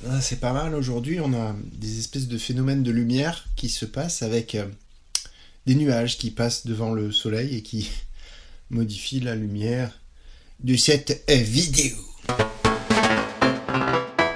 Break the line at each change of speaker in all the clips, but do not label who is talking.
Ah, c'est pas mal, aujourd'hui on a des espèces de phénomènes de lumière qui se passent avec des nuages qui passent devant le soleil et qui modifient la lumière de cette vidéo.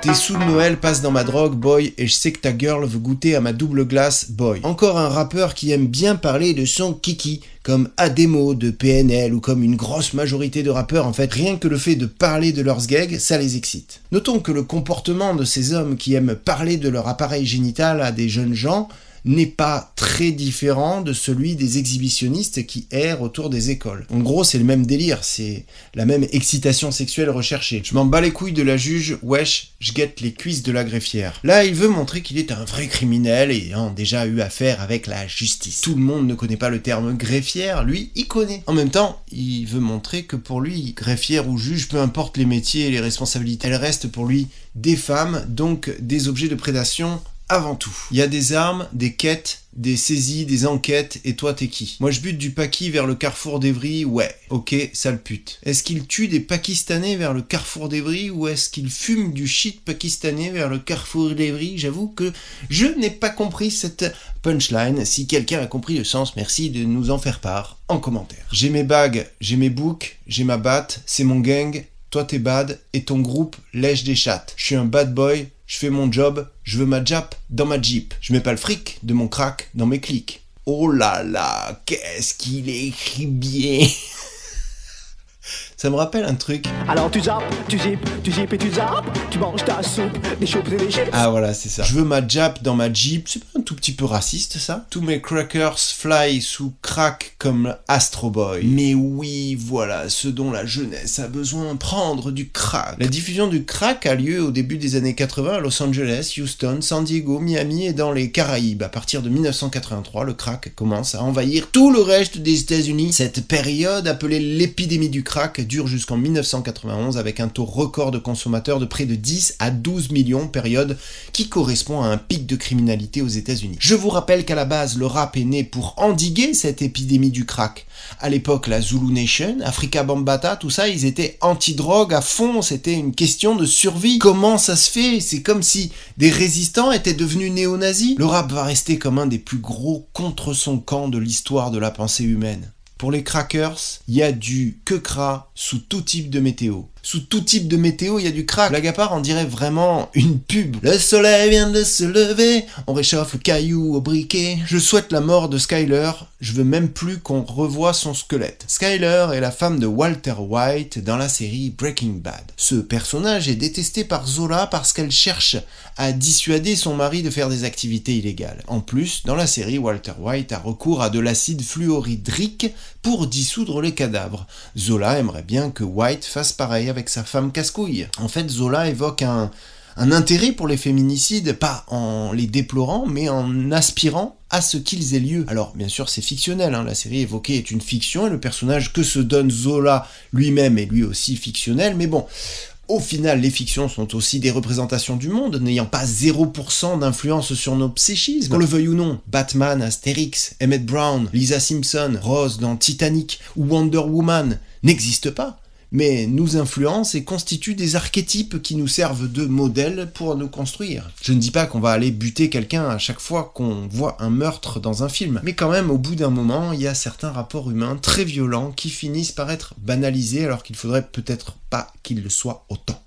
Tes sous de Noël passent dans ma drogue, boy, et je sais que ta girl veut goûter à ma double glace, boy. Encore un rappeur qui aime bien parler de son kiki, comme Ademo de PNL ou comme une grosse majorité de rappeurs, en fait, rien que le fait de parler de leurs gags, ça les excite. Notons que le comportement de ces hommes qui aiment parler de leur appareil génital à des jeunes gens n'est pas très différent de celui des exhibitionnistes qui errent autour des écoles. En gros, c'est le même délire, c'est la même excitation sexuelle recherchée. Je m'en bats les couilles de la juge, wesh, je guette les cuisses de la greffière. Là, il veut montrer qu'il est un vrai criminel et ayant déjà eu affaire avec la justice. Tout le monde ne connaît pas le terme greffière, lui, il connaît. En même temps, il veut montrer que pour lui, greffière ou juge, peu importe les métiers et les responsabilités, elles restent pour lui des femmes, donc des objets de prédation avant tout. Il y a des armes, des quêtes, des saisies, des enquêtes, et toi t'es qui? Moi je bute du Paki vers le carrefour d'Evry, ouais, ok, sale pute. Est-ce qu'il tue des Pakistanais vers le carrefour d'Evry, ou est-ce qu'il fume du shit pakistanais vers le carrefour d'Evry? J'avoue que je n'ai pas compris cette punchline. Si quelqu'un a compris le sens, merci de nous en faire part en commentaire. J'ai mes bagues, j'ai mes boucs, j'ai ma batte, c'est mon gang, toi t'es bad, et ton groupe lèche des chattes. Je suis un bad boy, je fais mon job, je veux ma jap dans ma Jeep. Je mets pas le fric de mon crack dans mes clics. Oh là là, qu'est-ce qu'il écrit bien. Ça me rappelle un truc.
Alors tu zappes, tu zippes et tu zappes, tu manges ta soupe, des choupes et des chips.
Ah voilà, c'est ça. Je veux ma jap dans ma Jeep. C'est pas un tout petit peu raciste, ça? Tous mes crackers fly sous crack comme Astro Boy. Mais oui, voilà ce dont la jeunesse a besoin, prendre du crack. La diffusion du crack a lieu au début des années 80 à Los Angeles, Houston, San Diego, Miami et dans les Caraïbes. À partir de 1983, le crack commence à envahir tout le reste des États-Unis. Cette période, appelée l'épidémie du crack, dure jusqu'en 1991 avec un taux record de consommateurs de près de 10 à 12 millions, période qui correspond à un pic de criminalité aux États-Unis. Je vous rappelle qu'à la base, le rap est né pour endiguer cette épidémie du crack. À l'époque, la Zulu Nation, Afrika Bambaataa, tout ça, ils étaient anti-drogue à fond, c'était une question de survie. Comment ça se fait? C'est comme si des résistants étaient devenus néo-nazis. Le rap va rester comme un des plus gros contre son camp de l'histoire de la pensée humaine. Pour les crackers, il y a du quecra sous tout type de météo. Sous tout type de météo, il y a du crack. Blague à part, on dirait vraiment une pub. Le soleil vient de se lever, on réchauffe le caillou au briquet. Je souhaite la mort de Skyler, je veux même plus qu'on revoie son squelette. Skyler est la femme de Walter White dans la série Breaking Bad. Ce personnage est détesté par Zola parce qu'elle cherche à dissuader son mari de faire des activités illégales. En plus, dans la série, Walter White a recours à de l'acide fluorhydrique pour dissoudre les cadavres. Zola aimerait bien que White fasse pareil avec sa femme casse-couille. En fait, Zola évoque un intérêt pour les féminicides, pas en les déplorant, mais en aspirant à ce qu'ils aient lieu. Alors, bien sûr, c'est fictionnel, la série évoquée est une fiction, et le personnage que se donne Zola lui-même est lui aussi fictionnel, mais bon, au final, les fictions sont aussi des représentations du monde, n'ayant pas 0% d'influence sur nos psychismes. Qu'on le veuille ou non, Batman, Astérix, Emmett Brown, Lisa Simpson, Rose dans Titanic ou Wonder Woman n'existent pas, mais nous influencent et constituent des archétypes qui nous servent de modèles pour nous construire. Je ne dis pas qu'on va aller buter quelqu'un à chaque fois qu'on voit un meurtre dans un film, mais quand même, au bout d'un moment, il y a certains rapports humains très violents qui finissent par être banalisés alors qu'il faudrait peut-être pas qu'ils le soient autant.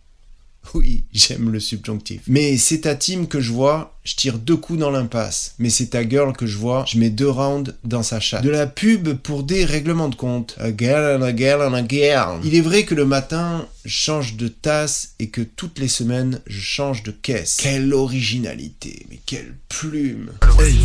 Oui, j'aime le subjonctif. Mais c'est ta team que je vois, je tire 2 coups dans l'impasse. Mais c'est ta girl que je vois, je mets 2 rounds dans sa chatte. De la pub pour des règlements de compte. A girl and a girl and a girl. Il est vrai que le matin, je change de tasse et que toutes les semaines, je change de caisse. Quelle originalité, mais quelle plume.
Hey.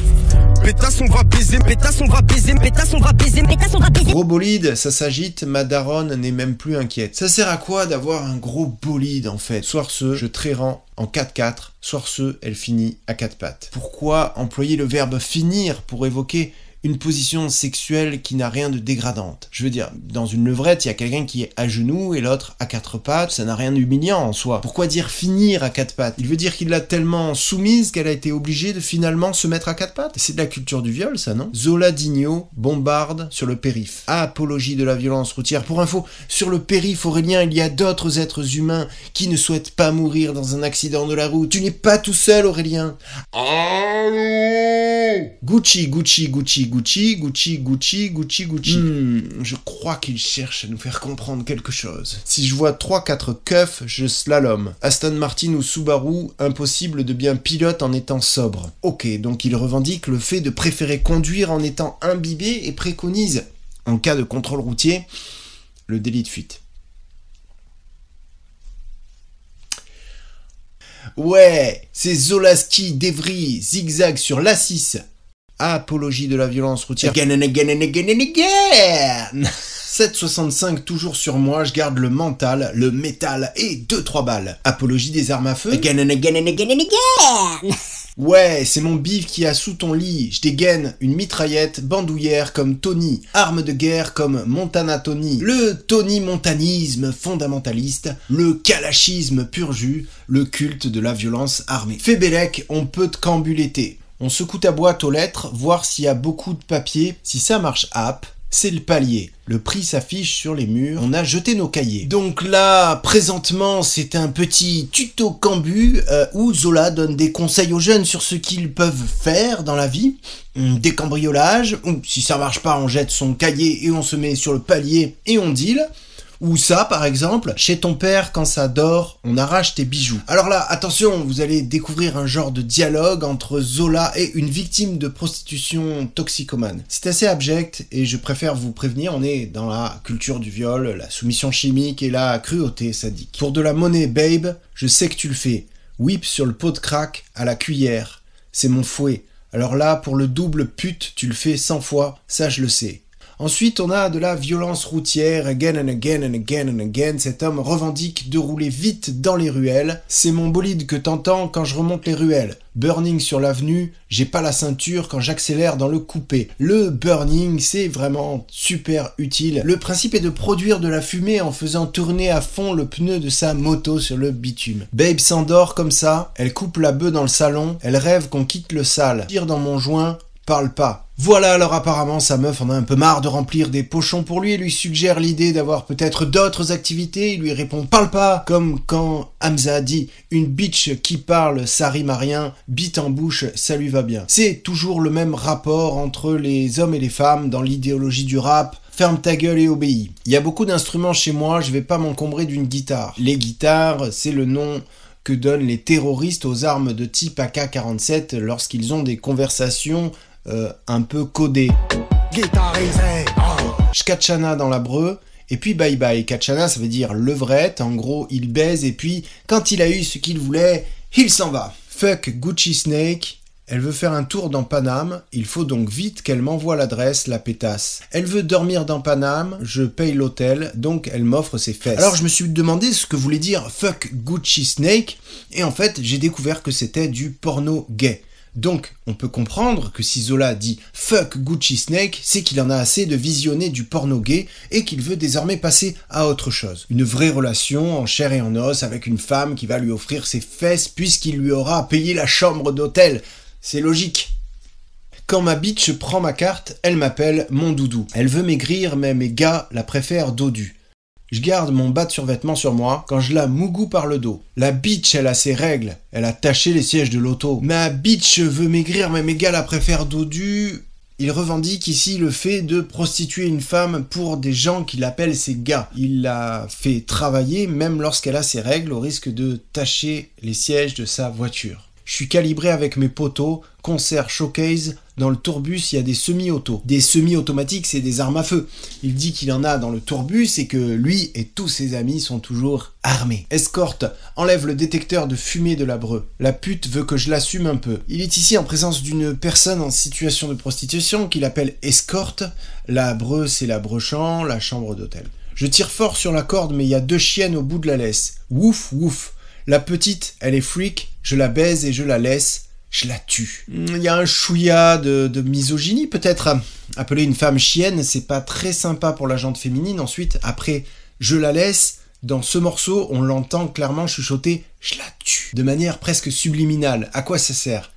Pétasse, on va baiser, pétasse, on va baiser, pétasse, on va baiser, pétasse, on va baiser.
Gros bolide, ça s'agite, ma daronne n'est même plus inquiète. Ça sert à quoi d'avoir un gros bolide en fait? Soir ce, je tréran en 4x4, soir ce, elle finit à 4 pattes. Pourquoi employer le verbe finir pour évoquer une position sexuelle qui n'a rien de dégradante. Je veux dire, dans une levrette, il y a quelqu'un qui est à genoux et l'autre à quatre pattes, ça n'a rien d'humiliant en soi. Pourquoi dire finir à quatre pattes? Il veut dire qu'il l'a tellement soumise qu'elle a été obligée de finalement se mettre à quatre pattes. C'est de la culture du viol, ça, non? Zola Digno bombarde sur le périph'. Apologie de la violence routière. Pour info, sur le périph' Aurélien, il y a d'autres êtres humains qui ne souhaitent pas mourir dans un accident de la route. Tu n'es pas tout seul, Aurélien. Allô? Gucci, Gucci, Gucci, Gucci, Gucci, Gucci, Gucci, Gucci. Je crois qu'il cherche à nous faire comprendre quelque chose. Si je vois 3-4 keufs, je slalom. Aston Martin ou Subaru, impossible de bien pilote en étant sobre. Ok, donc il revendique le fait de préférer conduire en étant imbibé et préconise, en cas de contrôle routier, le délit de fuite. Ouais, c'est Zolaski, d'Evry, zigzag sur l'A6. Apologie de la violence routière. Again and again and again and again. 7,65 toujours sur moi, je garde le mental, le métal et 2-3 balles. Apologie des armes à feu. Again and again and again and again. Ouais, c'est mon bif qui a sous ton lit. Je dégaine une mitraillette bandoulière comme Tony. Arme de guerre comme Montana Tony. Le Tony montanisme fondamentaliste. Le kalachisme pur jus. Le culte de la violence armée. Fébélec, on peut te cambuleter. On secoue ta boîte aux lettres, voir s'il y a beaucoup de papier. Si ça marche app, c'est le palier. Le prix s'affiche sur les murs. On a jeté nos cahiers. Donc là, présentement, c'est un petit tuto cambu où Zola donne des conseils aux jeunes sur ce qu'ils peuvent faire dans la vie. Des cambriolages, ou si ça marche pas, on jette son cahier et on se met sur le palier et on deal. Ou ça, par exemple, chez ton père, quand ça dort, on arrache tes bijoux. Alors là, attention, vous allez découvrir un genre de dialogue entre Zola et une victime de prostitution toxicomane. C'est assez abject et je préfère vous prévenir, on est dans la culture du viol, la soumission chimique et la cruauté sadique. Pour de la monnaie, babe, je sais que tu le fais. Whip sur le pot de crack à la cuillère. C'est mon fouet. Alors là, pour le double pute, tu le fais 100 fois, ça je le sais. Ensuite, on a de la violence routière, again and again and again and again. Cet homme revendique de rouler vite dans les ruelles. C'est mon bolide que t'entends quand je remonte les ruelles. Burning sur l'avenue, j'ai pas la ceinture quand j'accélère dans le coupé. Le burning, c'est vraiment super utile. Le principe est de produire de la fumée en faisant tourner à fond le pneu de sa moto sur le bitume. Babe s'endort comme ça, elle coupe la bœuf dans le salon, elle rêve qu'on quitte le sale. Tire dans mon joint, parle pas. Voilà, alors apparemment sa meuf en a un peu marre de remplir des pochons pour lui et lui suggère l'idée d'avoir peut-être d'autres activités. Il lui répond « Parle pas !» comme quand Hamza dit « Une bitch qui parle, ça rime à rien, bite en bouche, ça lui va bien ». C'est toujours le même rapport entre les hommes et les femmes dans l'idéologie du rap. Ferme ta gueule et obéis. Il y a beaucoup d'instruments chez moi, je vais pas m'encombrer d'une guitare. Les guitares, c'est le nom que donnent les terroristes aux armes de type AK-47 lorsqu'ils ont des conversations un peu codé. J'katchana dans la breu, et puis bye bye. Katchana, ça veut dire levrette, en gros, il baise, et puis, quand il a eu ce qu'il voulait, il s'en va. Fuck Gucci Snake, elle veut faire un tour dans Paname, il faut donc vite qu'elle m'envoie l'adresse, la pétasse. Elle veut dormir dans Paname, je paye l'hôtel, donc elle m'offre ses fesses. Alors je me suis demandé ce que voulait dire fuck Gucci Snake, et en fait, j'ai découvert que c'était du porno gay. Donc, on peut comprendre que si Zola dit « fuck Gucci Snake », c'est qu'il en a assez de visionner du porno gay et qu'il veut désormais passer à autre chose. Une vraie relation en chair et en os avec une femme qui va lui offrir ses fesses puisqu'il lui aura payé la chambre d'hôtel. C'est logique. Quand ma bitch prend ma carte, elle m'appelle mon doudou. Elle veut maigrir, mais mes gars la préfèrent dodue. Je garde mon bas de survêtement sur moi quand je la mougou par le dos. La bitch, elle a ses règles. Elle a taché les sièges de l'auto. Ma bitch veut maigrir, mais mes gars la préfèrent dodu. Il revendique ici le fait de prostituer une femme pour des gens qu'il appelle ses gars. Il la fait travailler même lorsqu'elle a ses règles au risque de tacher les sièges de sa voiture. Je suis calibré avec mes poteaux, concert showcase, dans le tourbus il y a des semi-autos. Des semi-automatiques c'est des armes à feu. Il dit qu'il en a dans le tourbus et que lui et tous ses amis sont toujours armés. Escorte, enlève le détecteur de fumée de la breu. La pute veut que je l'assume un peu. Il est ici en présence d'une personne en situation de prostitution qu'il appelle escorte. La breu c'est la brechamp, la chambre d'hôtel. Je tire fort sur la corde mais il y a 2 chiennes au bout de la laisse. Wouf wouf. La petite, elle est freak, je la baise et je la laisse. je la tue. Il y a un chouïa de misogynie peut-être. Appeler une femme chienne, c'est pas très sympa pour la gente féminine. Ensuite, après, je la laisse. Dans ce morceau, on l'entend clairement chuchoter « je la tue » de manière presque subliminale. À quoi ça sert?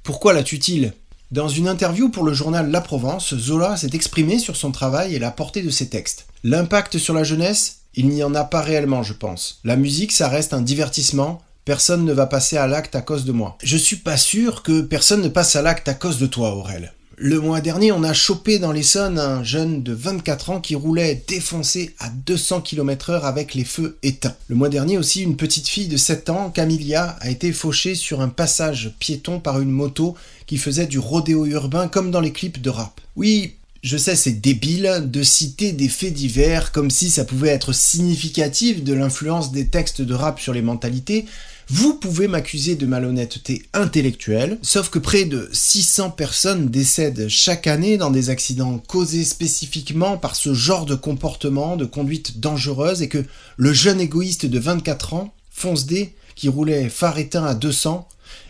Pourquoi la tue-t-il? Dans une interview pour le journal La Provence, Zola s'est exprimé sur son travail et la portée de ses textes. L'impact sur la jeunesse, il n'y en a pas réellement, je pense. La musique, ça reste un divertissement. Personne ne va passer à l'acte à cause de moi. Je suis pas sûr que personne ne passe à l'acte à cause de toi, Aurel. Le mois dernier, on a chopé dans l'Essonne un jeune de 24 ans qui roulait défoncé à 200 km/h avec les feux éteints. Le mois dernier aussi, une petite fille de 7 ans, Camilia, a été fauchée sur un passage piéton par une moto qui faisait du rodéo urbain comme dans les clips de rap. Oui, je sais, c'est débile de citer des faits divers comme si ça pouvait être significatif de l'influence des textes de rap sur les mentalités. Vous pouvez m'accuser de malhonnêteté intellectuelle, sauf que près de 600 personnes décèdent chaque année dans des accidents causés spécifiquement par ce genre de comportement, de conduite dangereuse, et que le jeune égoïste de 24 ans, Fonce D, qui roulait phare éteint à 200,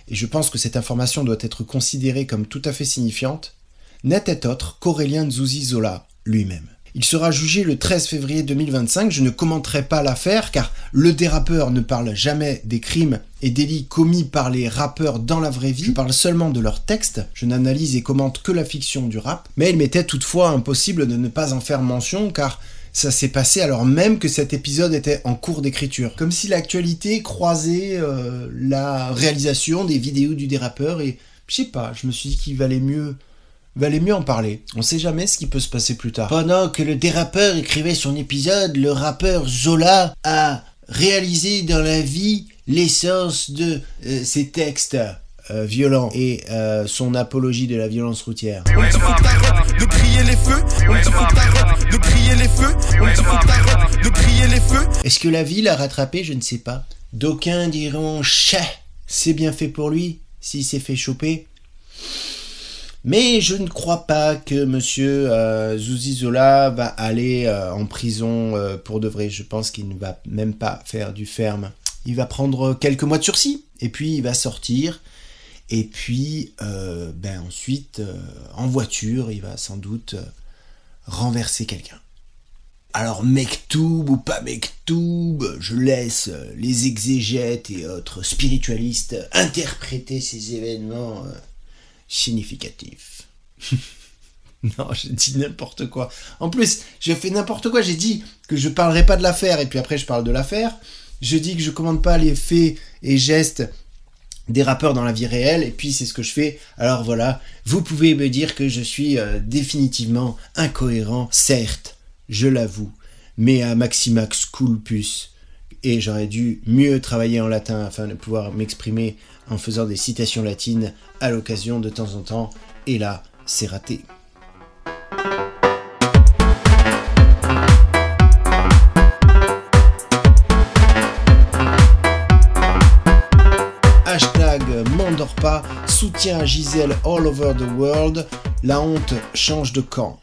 et je pense que cette information doit être considérée comme tout à fait signifiante, n'était autre qu'Aurélien Nzuzi Zola lui-même. Il sera jugé le 13 février 2025, je ne commenterai pas l'affaire car le dérapeur ne parle jamais des crimes et délits commis par les rappeurs dans la vraie vie, je parle seulement de leurs textes, je n'analyse et commente que la fiction du rap, mais il m'était toutefois impossible de ne pas en faire mention car ça s'est passé alors même que cet épisode était en cours d'écriture. Comme si l'actualité croisait la réalisation des vidéos du dérapeur et je sais pas, je me suis dit qu'il valait mieux en parler. On sait jamais ce qui peut se passer plus tard. Pendant que le dérapeur écrivait son épisode, le rappeur Zola a réalisé dans la vie l'essence de ses textes violents et son apologie de la violence routière.
On dit faut que t'arrêtes de crier les feux. On dit faut que t'arrêtes de crier les feux. On dit faut que t'arrêtes de crier les feux.
Est-ce que la vie l'a rattrapé? Je ne sais pas. D'aucuns diront « Chais, c'est bien fait pour lui, s'il s'est fait choper ». Mais je ne crois pas que monsieur Nzuzi Zola va aller en prison pour de vrai. Je pense qu'il ne va même pas faire du ferme. Il va prendre quelques mois de sursis, et puis il va sortir, et puis ensuite, en voiture, il va sans doute renverser quelqu'un. Alors Mektoub ou pas Mektoub, je laisse les exégètes et autres spiritualistes interpréter ces événements significatif. Non, j'ai dit n'importe quoi. En plus, j'ai fait n'importe quoi. J'ai dit que je parlerai pas de l'affaire et puis après je parle de l'affaire. Je dis que je commande pas les faits et gestes des rappeurs dans la vie réelle et puis c'est ce que je fais. Alors voilà, vous pouvez me dire que je suis définitivement incohérent, certes, je l'avoue, mais à maximax culpus. Et j'aurais dû mieux travailler en latin afin de pouvoir m'exprimer en faisant des citations latines à l'occasion de temps en temps. Et là, c'est raté. Hashtag m'endors pas, soutien à Gisèle all over the world, la honte change de camp.